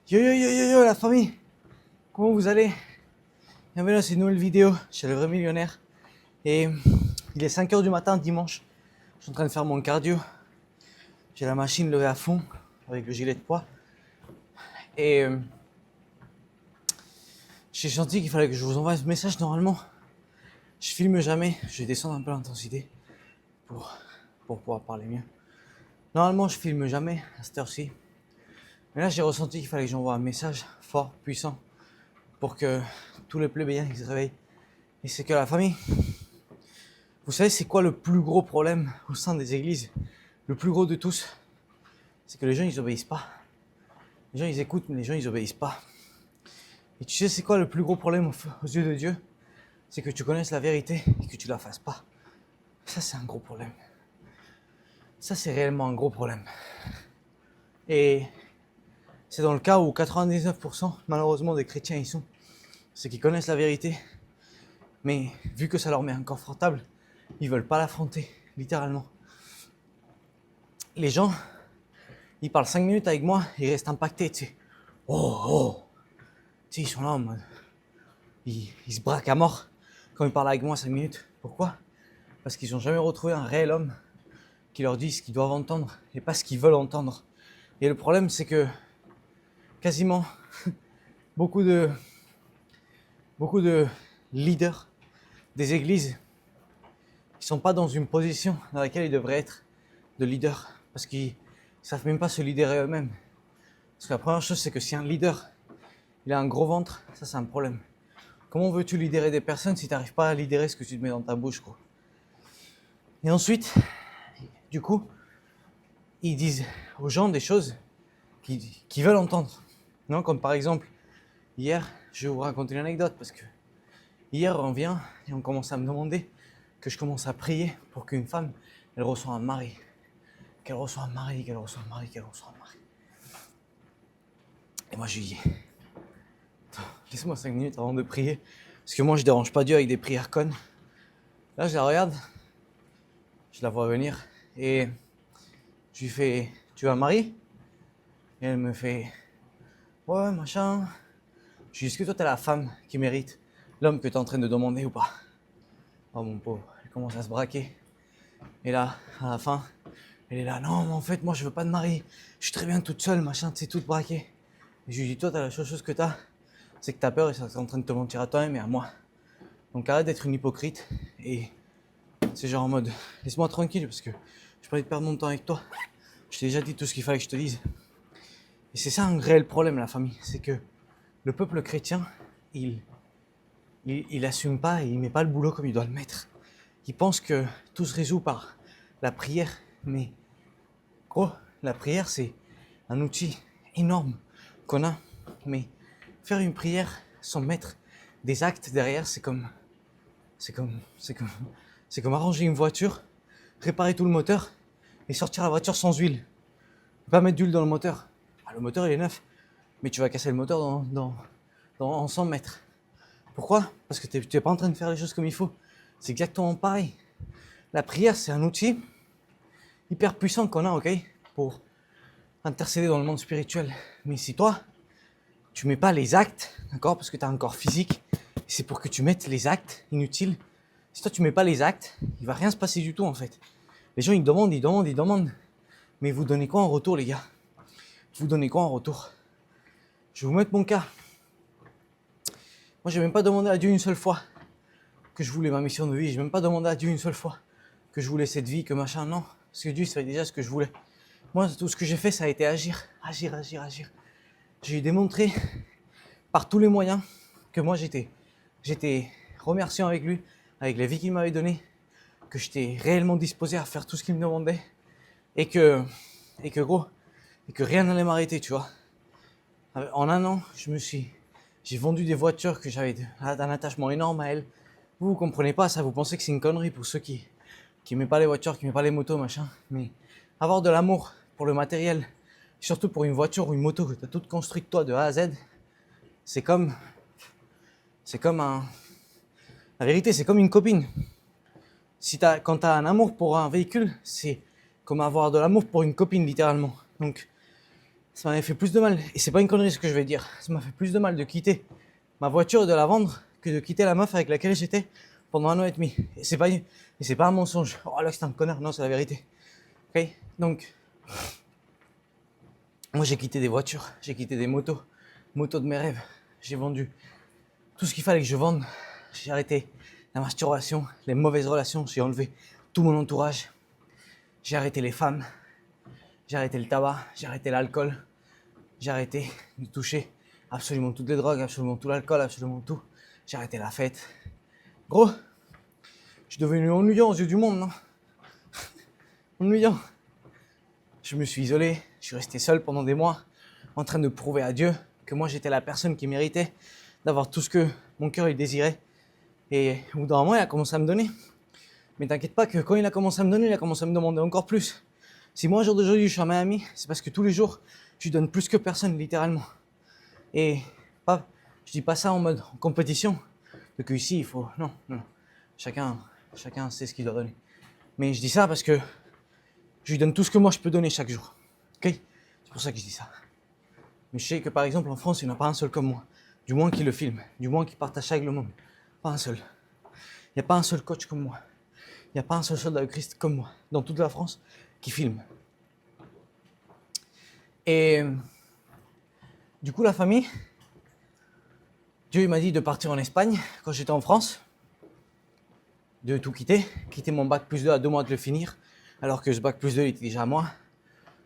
Yo yo yo yo yo la famille, comment vous allez? Bienvenue dans cette nouvelle vidéo chez le vrai millionnaire. Et il est 5h du matin dimanche, je suis en train de faire mon cardio. J'ai la machine levée à fond avec le gilet de poids. Et j'ai senti qu'il fallait que je vous envoie ce message. Normalement, je filme jamais, je vais descendre un peu l'intensité pour pouvoir parler mieux. Normalement, je filme jamais à cette heure-ci. Mais là, j'ai ressenti qu'il fallait que j'envoie un message fort, puissant, pour que tous les plébéiens ils se réveillent. Et c'est que la famille, vous savez c'est quoi le plus gros problème au sein des églises? Le plus gros de tous, c'est que les gens ils obéissent pas. Les gens ils écoutent mais les gens ils obéissent pas. Et tu sais c'est quoi le plus gros problème aux yeux de Dieu? C'est que tu connaisses la vérité et que tu la fasses pas. Ça c'est un gros problème. Ça c'est réellement un gros problème. Et c'est dans le cas où 99% malheureusement des chrétiens ils sont. C'est qu'ils connaissent la vérité, mais vu que ça leur met inconfortable, ils veulent pas l'affronter, littéralement. Les gens, ils parlent 5 minutes avec moi, ils restent impactés, tu sais. Oh. Tu sais, ils sont là en mode... Ils se braquent à mort quand ils parlent avec moi 5 minutes. Pourquoi? Parce qu'ils n'ont jamais retrouvé un réel homme qui leur dit ce qu'ils doivent entendre et pas ce qu'ils veulent entendre. Et le problème, c'est que quasiment beaucoup de leaders des églises qui sont pas dans une position dans laquelle ils devraient être de leader parce qu'ils savent même pas se leader eux-mêmes. Parce que la première chose, c'est que si un leader il a un gros ventre, ça c'est un problème. Comment veux-tu leader des personnes si tu n'arrives pas à leader ce que tu te mets dans ta bouche, quoi? Et ensuite, du coup, ils disent aux gens des choses qu'ils veulent entendre. Non, comme par exemple, hier, je vais vous raconter une anecdote parce que hier, on vient et on commence à me demander que je commence à prier pour qu'une femme, elle reçoive un mari. Qu'elle reçoive un mari. Et moi, je lui dis, laisse-moi 5 minutes avant de prier. Parce que moi, je dérange pas Dieu avec des prières connes. Là, je la regarde, je la vois venir et je lui fais, tu veux un mari? Et elle me fait, ouais, machin. Je lui dis, est-ce que toi, t'es la femme qui mérite l'homme que t'es en train de demander ou pas? Oh, mon pauvre, elle commence à se braquer. Et là, à la fin, elle est là, non, mais en fait, moi, je veux pas de mari. Je suis très bien toute seule, machin, tu sais, toute braquée. Et je lui dis, toi, la seule chose que t'as, c'est que t'as peur et c'est en train de te mentir à toi-même et à moi. Donc arrête d'être une hypocrite et c'est genre en mode laisse-moi tranquille parce que j'ai pas envie de perdre mon temps avec toi. Je t'ai déjà dit tout ce qu'il fallait que je te dise. Et c'est ça un réel problème la famille, c'est que le peuple chrétien, il assume pas et il met pas le boulot comme il doit le mettre. Il pense que tout se résout par la prière, mais gros, la prière c'est un outil énorme qu'on a, mais faire une prière sans mettre des actes derrière, c'est comme arranger une voiture, réparer tout le moteur et sortir la voiture sans huile. Pas mettre d'huile dans le moteur. Ah, le moteur il est neuf, mais tu vas casser le moteur en 100 mètres. Pourquoi? Parce que tu n'es pas en train de faire les choses comme il faut. C'est exactement pareil. La prière, c'est un outil hyper puissant qu'on a, ok, pour intercéder dans le monde spirituel. Mais si toi, tu mets pas les actes, d'accord, parce que tu as un corps physique, c'est pour que tu mettes les actes inutiles. Si toi tu mets pas les actes, il va rien se passer du tout en fait. Les gens ils demandent. Mais vous donnez quoi en retour les gars? Vous donnez quoi en retour? Je vais vous mettre mon cas. Moi j'ai même pas demandé à Dieu une seule fois que je voulais ma mission de vie. J'ai même pas demandé à Dieu une seule fois que je voulais cette vie, que machin, non. Parce que Dieu savait déjà ce que je voulais. Moi tout ce que j'ai fait ça a été agir. J'ai démontré par tous les moyens que moi j'étais remerciant avec lui, avec la vie qu'il m'avait donnée, que j'étais réellement disposé à faire tout ce qu'il me demandait et que rien n'allait m'arrêter, tu vois. En un an, j'ai vendu des voitures que j'avais un attachement énorme à elles. Vous comprenez pas ça, vous pensez que c'est une connerie pour ceux qui n'aiment pas les voitures, qui n'aiment pas les motos, machin. Mais avoir de l'amour pour le matériel, surtout pour une voiture ou une moto que tu as toute construite toi de A à Z, c'est comme la vérité, c'est comme une copine. Quand tu as un amour pour un véhicule, c'est comme avoir de l'amour pour une copine, littéralement. Donc, ça m'avait fait plus de mal, et c'est pas une connerie ce que je vais dire, ça m'a fait plus de mal de quitter ma voiture et de la vendre que de quitter la meuf avec laquelle j'étais pendant 1 an et demi. Et c'est pas un mensonge. Oh là, c'est un connard, non, c'est la vérité. Ok. Donc, moi j'ai quitté des voitures, j'ai quitté des motos de mes rêves, j'ai vendu tout ce qu'il fallait que je vende, j'ai arrêté la masturbation, les mauvaises relations, j'ai enlevé tout mon entourage, j'ai arrêté les femmes, j'ai arrêté le tabac, j'ai arrêté l'alcool, j'ai arrêté de toucher absolument toutes les drogues, absolument tout l'alcool, absolument tout. J'ai arrêté la fête. Gros, je suis devenu ennuyant aux yeux du monde, non? Ennuyant. Je me suis isolé, je suis resté seul pendant des mois, en train de prouver à Dieu que moi j'étais la personne qui méritait d'avoir tout ce que mon cœur il désirait. Et au bout d'un moment, il a commencé à me donner. Mais t'inquiète pas que quand il a commencé à me donner, il a commencé à me demander encore plus. Si moi, au jour d'aujourd'hui, je suis à Miami, c'est parce que tous les jours, je lui donne plus que personne, littéralement. Et pas, je dis pas ça en mode en compétition, que ici, il faut... Non, non. Chacun sait ce qu'il doit donner. Mais je dis ça parce que je lui donne tout ce que moi je peux donner chaque jour. Ok? C'est pour ça que je dis ça. Mais je sais que par exemple en France, il n'y en a pas un seul comme moi. Du moins qui le filme, du moins qui partage ça avec le monde. Pas un seul. Il n'y a pas un seul coach comme moi. Il n'y a pas un seul soldat de Christ comme moi, dans toute la France, qui filme. Et du coup, la famille, Dieu il m'a dit de partir en Espagne quand j'étais en France, de tout quitter mon bac plus 2 à 2 mois de le finir, alors que ce bac plus 2 il était déjà à moi.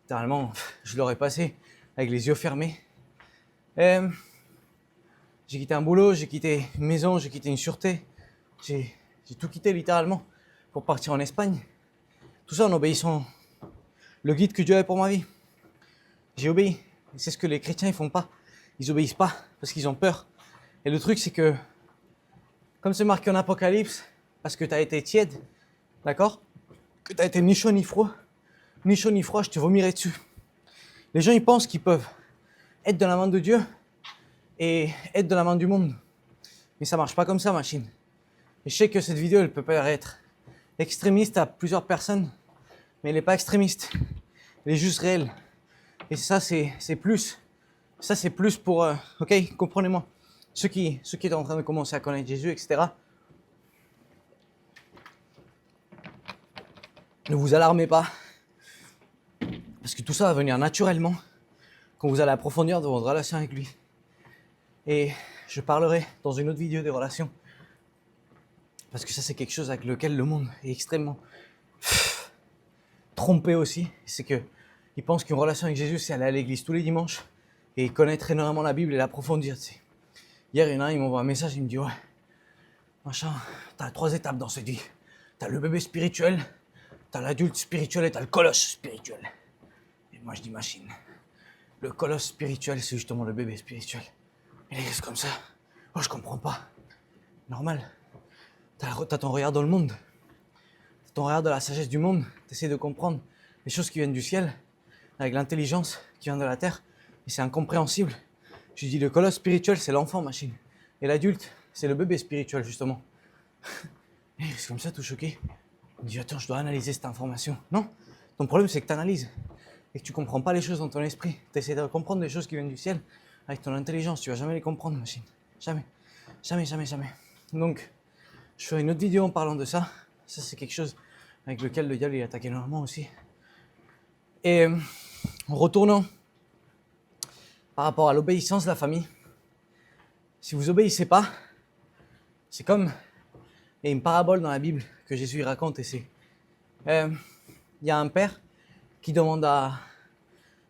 Littéralement, je l'aurais passé avec les yeux fermés. Et j'ai quitté un boulot, j'ai quitté une maison, j'ai quitté une sûreté. J'ai tout quitté littéralement pour partir en Espagne. Tout ça en obéissant le guide que Dieu avait pour ma vie. J'ai obéi. Et c'est ce que les chrétiens ils font pas. Ils obéissent pas parce qu'ils ont peur. Et le truc c'est que, comme c'est marqué en Apocalypse, parce que tu as été tiède, d'accord? Que tu as été ni chaud ni froid, je te vomirai dessus. Les gens ils pensent qu'ils peuvent être de la main de Dieu et être de la main du monde. Mais ça marche pas comme ça, machine. Et je sais que cette vidéo elle peut paraître extrémiste à plusieurs personnes, mais elle n'est pas extrémiste. Elle est juste réelle. Et ça, c'est plus. Ça, c'est plus pour... ok, comprenez-moi. Ceux qui étaient en train de commencer à connaître Jésus, etc. Ne vous alarmez pas. Parce que tout ça va venir naturellement quand vous allez approfondir de votre relation avec lui. Et je parlerai dans une autre vidéo des relations. Parce que ça, c'est quelque chose avec lequel le monde est extrêmement trompé aussi. C'est que ils pensent qu'une relation avec Jésus, c'est aller à l'église tous les dimanches et connaître énormément la Bible et l'approfondir. Tu sais. Hier, il y en a un, il m'envoie un message, il me dit « Ouais, machin, t'as 3 étapes dans cette vie. T'as le bébé spirituel, t'as l'adulte spirituel et t'as le colosse spirituel. » Et moi, je dis « Machine, le colosse spirituel, c'est justement le bébé spirituel. Il est comme ça. Oh, je comprends pas. Normal. T'as ton regard dans le monde. T'as ton regard de la sagesse du monde. T'essaies de comprendre les choses qui viennent du ciel avec l'intelligence qui vient de la terre. Et c'est incompréhensible. Je dis le colosse spirituel, c'est l'enfant, machine. Et l'adulte, c'est le bébé spirituel, justement. Et c'est comme ça, tout choqué. Il me dit, attends, je dois analyser cette information. Non, ton problème, c'est que tu analyses. Et que tu comprends pas les choses dans ton esprit. Tu essaies de comprendre les choses qui viennent du ciel avec ton intelligence. Tu vas jamais les comprendre, machine. Jamais. Jamais, jamais, jamais. Donc, je ferai une autre vidéo en parlant de ça. Ça, c'est quelque chose avec lequel le diable il attaque énormément aussi. Et en retournant par rapport à l'obéissance de la famille, si vous obéissez pas, c'est comme il y a une parabole dans la Bible que Jésus raconte et c'est il y a un père qui demande à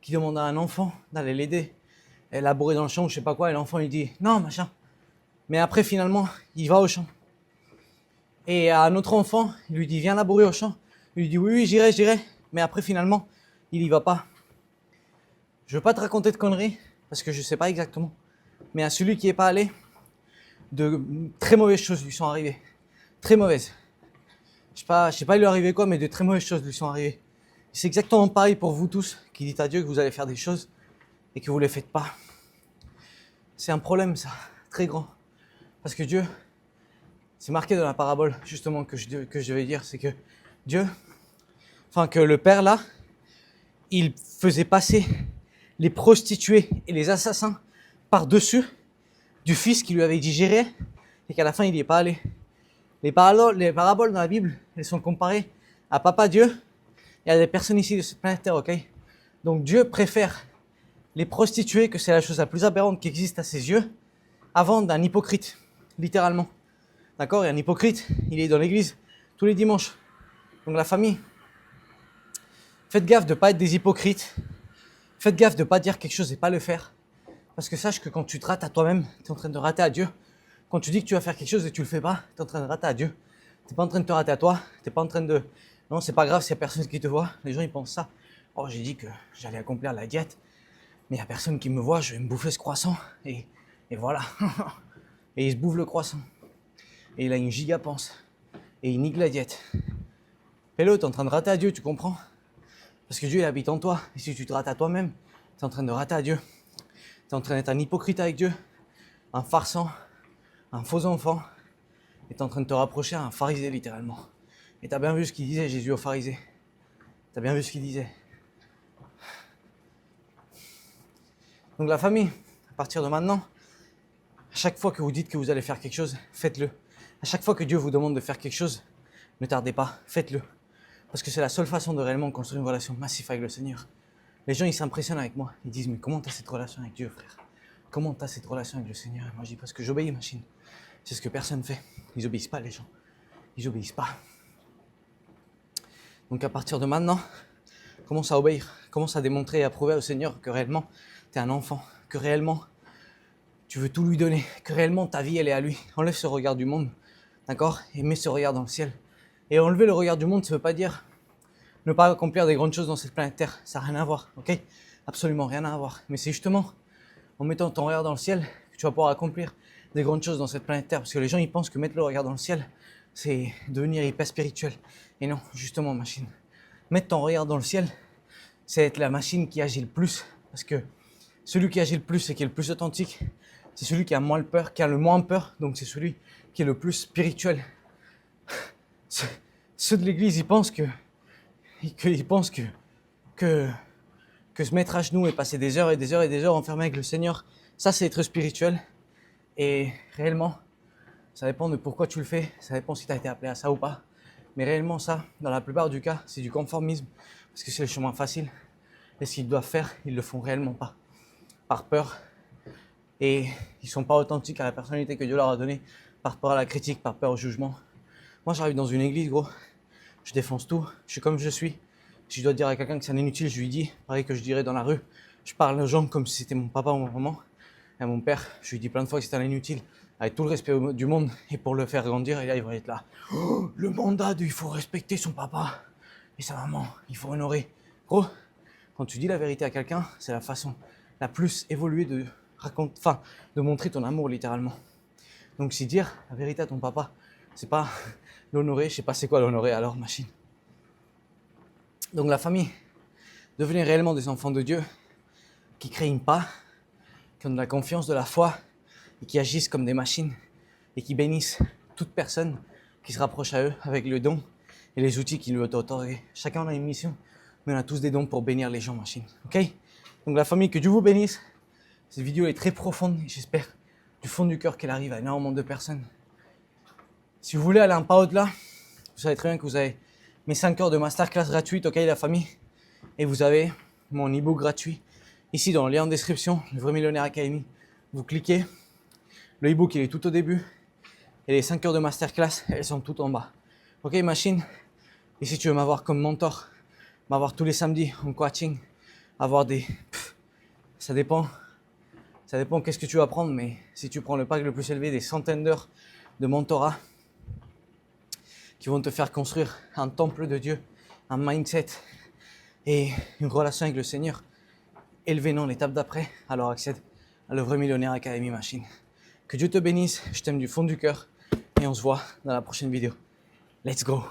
un enfant d'aller l'aider et labourer dans le champ ou je sais pas quoi et l'enfant il dit non machin, mais après finalement il va au champ et à un autre enfant il lui dit viens labourer au champ, il lui dit oui j'irai, mais après finalement il y va pas. Je veux pas te raconter de conneries parce que je sais pas exactement, mais à celui qui est pas allé, de très mauvaises choses lui sont arrivées, très mauvaises. Je sais pas il lui est arrivé quoi, mais de très mauvaises choses lui sont arrivées. C'est exactement pareil pour vous tous qui dites à Dieu que vous allez faire des choses et que vous les faites pas. C'est un problème ça, très grand, parce que Dieu, c'est marqué dans la parabole justement que je vais dire, c'est que Dieu, que le père là, il faisait passer les prostituées et les assassins par-dessus du fils qui lui avait dit gérer et qu'à la fin il n'y est pas allé. Les paraboles dans la Bible, elles sont comparées à Papa Dieu et à des personnes ici de cette planète Terre, ok? Donc Dieu préfère les prostituées, que c'est la chose la plus aberrante qui existe à ses yeux, avant d'un hypocrite, littéralement. D'accord? Et un hypocrite, il est dans l'église tous les dimanches. Donc la famille, faites gaffe de ne pas être des hypocrites. Faites gaffe de ne pas dire quelque chose et pas le faire. Parce que sache que quand tu te rates à toi-même, tu es en train de rater à Dieu. Quand tu dis que tu vas faire quelque chose et tu le fais pas, tu es en train de rater à Dieu. Tu n'es pas en train de te rater à toi. Tu n'es pas en train de... Non, c'est pas grave s'il n'y a personne qui te voit. Les gens, ils pensent ça. Oh, j'ai dit que j'allais accomplir la diète. Mais il n'y a personne qui me voit. Je vais me bouffer ce croissant. Et voilà. Et il se bouffe le croissant. Et il a une giga panse. Et il nique la diète. Pélo, tu es en train de rater à Dieu, tu comprends? Parce que Dieu, il habite en toi. Et si tu te rates à toi-même, tu es en train de rater à Dieu. Tu es en train d'être un hypocrite avec Dieu. Un farsant. Un faux enfant. Et tu es en train de te rapprocher à un pharisée, littéralement. Et tu as bien vu ce qu'il disait, Jésus, aux pharisées. Tu as bien vu ce qu'il disait. Donc la famille, à partir de maintenant, à chaque fois que vous dites que vous allez faire quelque chose, faites-le. À chaque fois que Dieu vous demande de faire quelque chose, ne tardez pas, faites-le. Parce que c'est la seule façon de réellement construire une relation massive avec le Seigneur. Les gens, ils s'impressionnent avec moi. Ils disent, mais comment tu as cette relation avec Dieu, frère? Comment tu as cette relation avec le Seigneur? Et moi, je dis, parce que j'obéis, machine. C'est ce que personne fait. Ils obéissent pas, les gens. Ils obéissent pas. Donc à partir de maintenant, commence à obéir. Commence à démontrer et à prouver au Seigneur que réellement, tu es un enfant. Que réellement, tu veux tout lui donner. Que réellement, ta vie, elle est à lui. Enlève ce regard du monde. D'accord? Et mets ce regard dans le ciel. Et enlever le regard du monde, ça ne veut pas dire ne pas accomplir des grandes choses dans cette planète Terre. Ça n'a rien à voir, ok? Absolument rien à voir. Mais c'est justement en mettant ton regard dans le ciel que tu vas pouvoir accomplir des grandes choses dans cette planète Terre. Parce que les gens, ils pensent que mettre le regard dans le ciel, c'est devenir hyper spirituel. Et non, justement, machine. Mettre ton regard dans le ciel, c'est être la machine qui agit le plus. Parce que celui qui agit le plus et qui est le plus authentique, c'est celui qui a moins peur, qui a le moins peur. Donc c'est celui qui est le plus spirituel. Ceux de l'église, ils pensent que se mettre à genoux et passer des heures et des heures et des heures enfermé avec le Seigneur, ça c'est être spirituel. Et réellement, ça dépend de pourquoi tu le fais, ça dépend si tu as été appelé à ça ou pas. Mais réellement ça, dans la plupart du cas, c'est du conformisme, parce que c'est le chemin facile. Et ce qu'ils doivent faire, ils le font réellement pas, par peur. Et ils sont pas authentiques à la personnalité que Dieu leur a donnée, par peur à la critique, par peur au jugement. Moi j'arrive dans une église, gros, je défonce tout, je suis comme je suis. Si je dois dire à quelqu'un que c'est un inutile, je lui dis, pareil que je dirais dans la rue, je parle aux gens comme si c'était mon papa ou ma maman. Et à mon père, je lui dis plein de fois que c'est un inutile, avec tout le respect du monde, et pour le faire grandir, et là il va être là. Oh, le mandat il faut respecter son papa et sa maman, il faut honorer. Gros, quand tu dis la vérité à quelqu'un, c'est la façon la plus évoluée de de montrer ton amour littéralement. Donc si dire la vérité à ton papa, c'est pas l'honorer, je sais pas c'est quoi l'honorer alors, machine. Donc la famille, devenez réellement des enfants de Dieu qui craignent pas, qui ont de la confiance, de la foi et qui agissent comme des machines et qui bénissent toute personne qui se rapproche à eux avec le don et les outils qu'ils lui ont autorisés. Chacun a une mission, mais on a tous des dons pour bénir les gens, machine. Ok? Donc la famille, que Dieu vous bénisse. Cette vidéo est très profonde et j'espère du fond du cœur qu'elle arrive à énormément de personnes. Si vous voulez aller un pas au-delà, vous savez très bien que vous avez mes 5 heures de masterclass gratuite, ok la famille? Et vous avez mon e-book gratuit ici dans le lien en description, le Vrai Millionnaire Academy. Vous cliquez, le e-book il est tout au début et les 5 heures de masterclass elles sont tout en bas. Ok machine? Et si tu veux m'avoir comme mentor, m'avoir tous les samedis en coaching, avoir des... ça dépend qu'est-ce que tu vas prendre, mais si tu prends le pack le plus élevé, des centaines d'heures de mentorat qui vont te faire construire un temple de Dieu, un mindset et une relation avec le Seigneur élevé dans l'étape d'après, alors accède à le Vrai Millionnaire Academy Machine. Que Dieu te bénisse, je t'aime du fond du cœur et on se voit dans la prochaine vidéo. Let's go!